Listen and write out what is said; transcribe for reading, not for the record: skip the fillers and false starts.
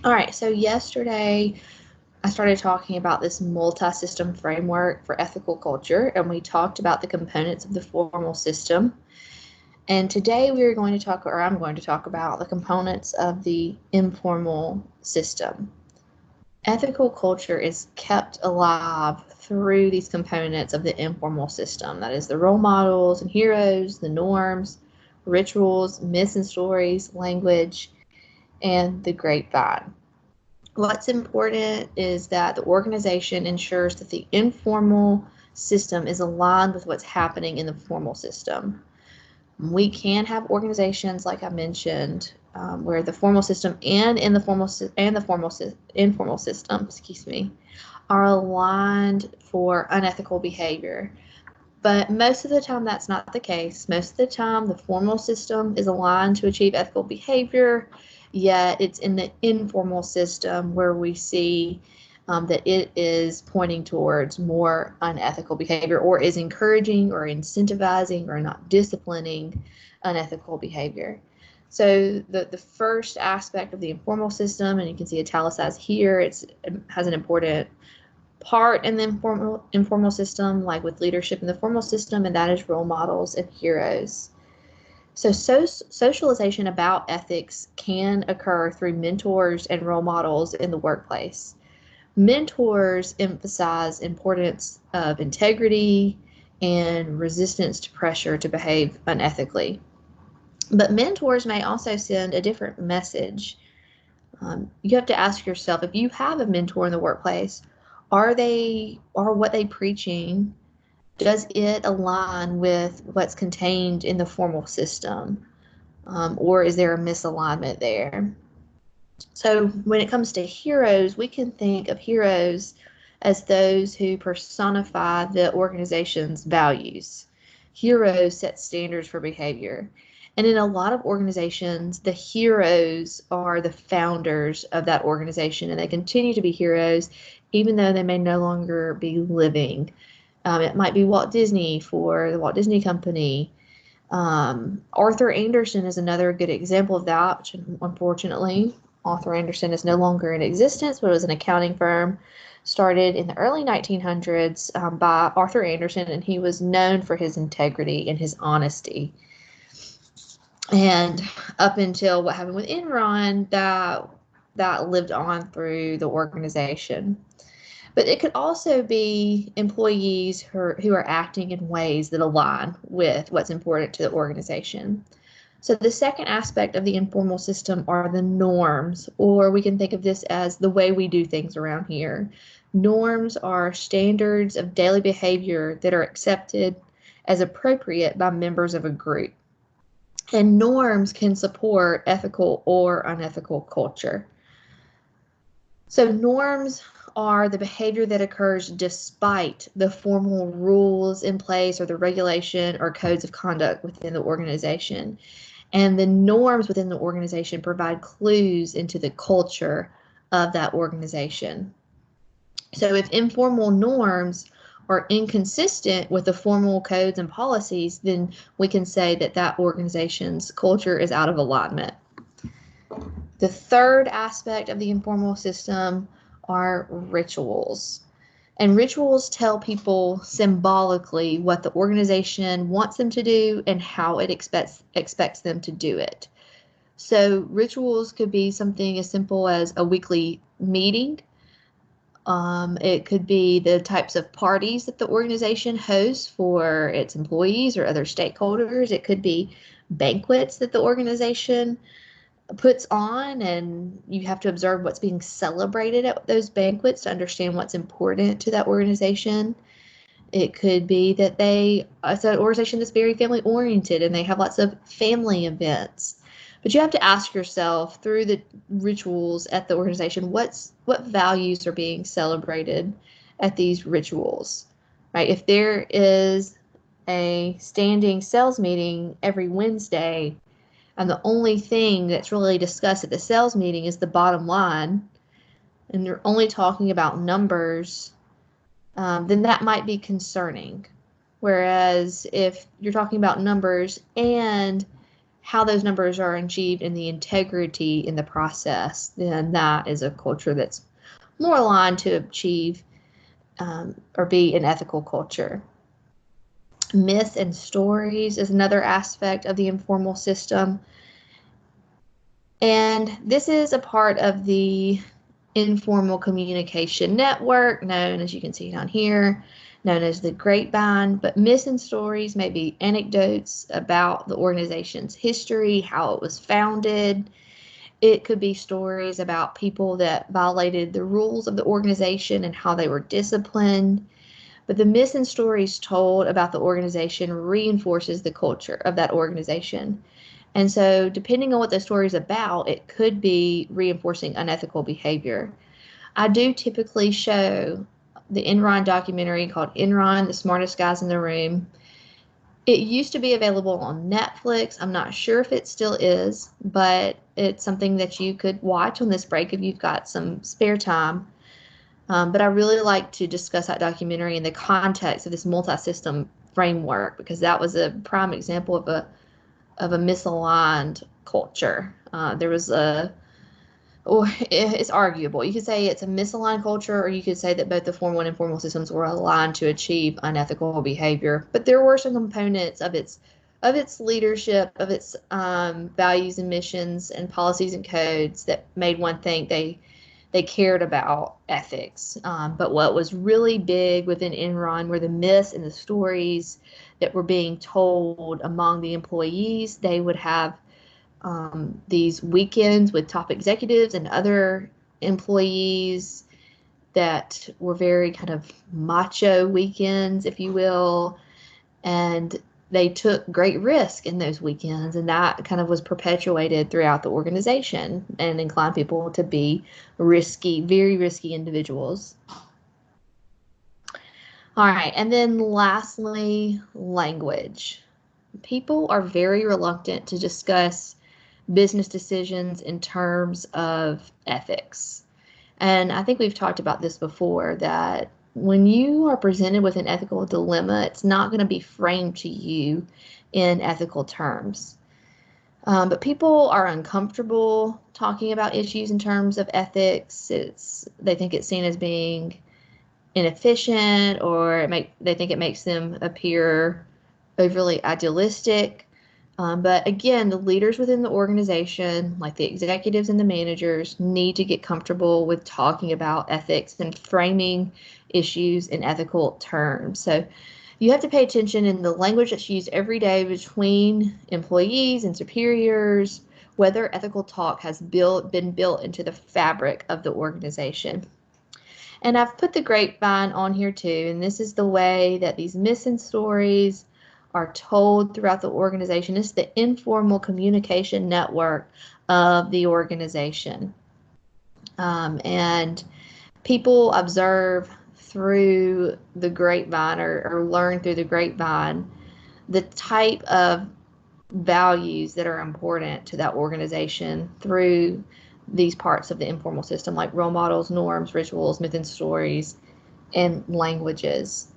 All right, so yesterday I started talking about this multi-system framework for ethical culture, and we talked about the components of the formal system. And today we are going to talk, or I'm going to talk about the components of the informal system. Ethical culture is kept alive through these components of the informal system. That is the role models and heroes, the norms, rituals, myths and stories, language, and the grapevine. What's important is that the organization ensures that the informal system is aligned with what's happening in the formal system. We can have organizations, like I mentioned, where the formal system and in the formal and the informal system, are aligned for unethical behavior. But most of the time, that's not the case. Most of the time, the formal system is aligned to achieve ethical behavior, yet it's in the informal system where we see that it is pointing towards more unethical behavior, or is encouraging or incentivizing or not disciplining unethical behavior. So the first aspect of the informal system, and you can see italicized here, it has an important part in the informal system, like with leadership in the formal system, and that is role models and heroes. So socialization about ethics can occur through mentors and role models in the workplace. Mentors emphasize importance of integrity and resistance to pressure to behave unethically. But mentors may also send a different message. You have to ask yourself, if you have a mentor in the workplace, are what they preaching, does it align with what's contained in the formal system? Or is there a misalignment there? So when it comes to heroes, we can think of heroes as those who personify the organization's values. Heroes set standards for behavior. And in a lot of organizations, the heroes are the founders of that organization, and they continue to be heroes even though they may no longer be living. It might be Walt Disney for the Walt Disney Company. Arthur Andersen is another good example of that, which unfortunately Arthur Andersen is no longer in existence, but it was an accounting firm started in the early 1900s by Arthur Andersen, and he was known for his integrity and his honesty. And up until what happened with Enron, that lived on through the organization. But it could also be employees who are acting in ways that align with what's important to the organization. So the second aspect of the informal system are the norms, or we can think of this as the way we do things around here. Norms are standards of daily behavior that are accepted as appropriate by members of a group. And norms can support ethical or unethical culture. So norms are the behavior that occurs despite the formal rules in place or the regulation or codes of conduct within the organization. And the norms within the organization provide clues into the culture of that organization. So if informal norms are inconsistent with the formal codes and policies, then we can say that that organization's culture is out of alignment. The third aspect of the informal system are rituals. And rituals tell people symbolically what the organization wants them to do and how it expects them to do it. So rituals could be something as simple as a weekly meeting. It could be the types of parties that the organization hosts for its employees or other stakeholders. It could be banquets that the organization puts on, and you have to observe what's being celebrated at those banquets to understand what's important to that organization. It could be that it's an organization that's very family oriented and they have lots of family events. But you have to ask yourself through the rituals at the organization, what values are being celebrated at these rituals, right? If there is a standing sales meeting every Wednesday, and the only thing that's really discussed at the sales meeting is the bottom line, and they're only talking about numbers, then that might be concerning. Whereas if you're talking about numbers and how those numbers are achieved and the integrity in the process, then that is a culture that's more aligned to achieve or be an ethical culture. Myth and stories is another aspect of the informal system. And this is a part of the informal communication network, known, as you can see down here, known as the grapevine. But myths and stories may be anecdotes about the organization's history, how it was founded. It could be stories about people that violated the rules of the organization and how they were disciplined. But the myths and stories told about the organization reinforces the culture of that organization. And so, depending on what the story is about, it could be reinforcing unethical behavior. I do typically show the Enron documentary called Enron, The Smartest Guys in the Room. It used to be available on Netflix. I'm not sure if it still is, but it's something that you could watch on this break if you've got some spare time. But I really like to discuss that documentary in the context of this multi-system framework, because that was a prime example of a misaligned culture. There was or it's arguable. You could say it's a misaligned culture, or you could say that both the formal and informal systems were aligned to achieve unethical behavior. But there were some components of its leadership, of its values and missions and policies and codes that made one think they cared about ethics. But what was really big within Enron were the myths and the stories that were being told among the employees. They would have these weekends with top executives and other employees that were very kind of macho weekends, if you will, and they took great risk in those weekends, and that kind of was perpetuated throughout the organization and inclined people to be risky, very risky individuals. All right, and then lastly, language. People are very reluctant to discuss business decisions in terms of ethics. And I think we've talked about this before, that when you are presented with an ethical dilemma, it's not going to be framed to you in ethical terms. But people are uncomfortable talking about issues in terms of ethics. They think it's seen as being inefficient, or they think it makes them appear overly idealistic. But again, the leaders within the organization, like the executives and the managers, need to get comfortable with talking about ethics and framing issues in ethical terms. So you have to pay attention in the language that's used every day between employees and superiors, whether ethical talk has been built into the fabric of the organization. And I've put the grapevine on here too, and this is the way that these myths and stories are told throughout the organization. It's the informal communication network of the organization. And people observe through the grapevine, or learn through the grapevine, the type of values that are important to that organization through these parts of the informal system, like role models, norms, rituals, myths and stories, and languages.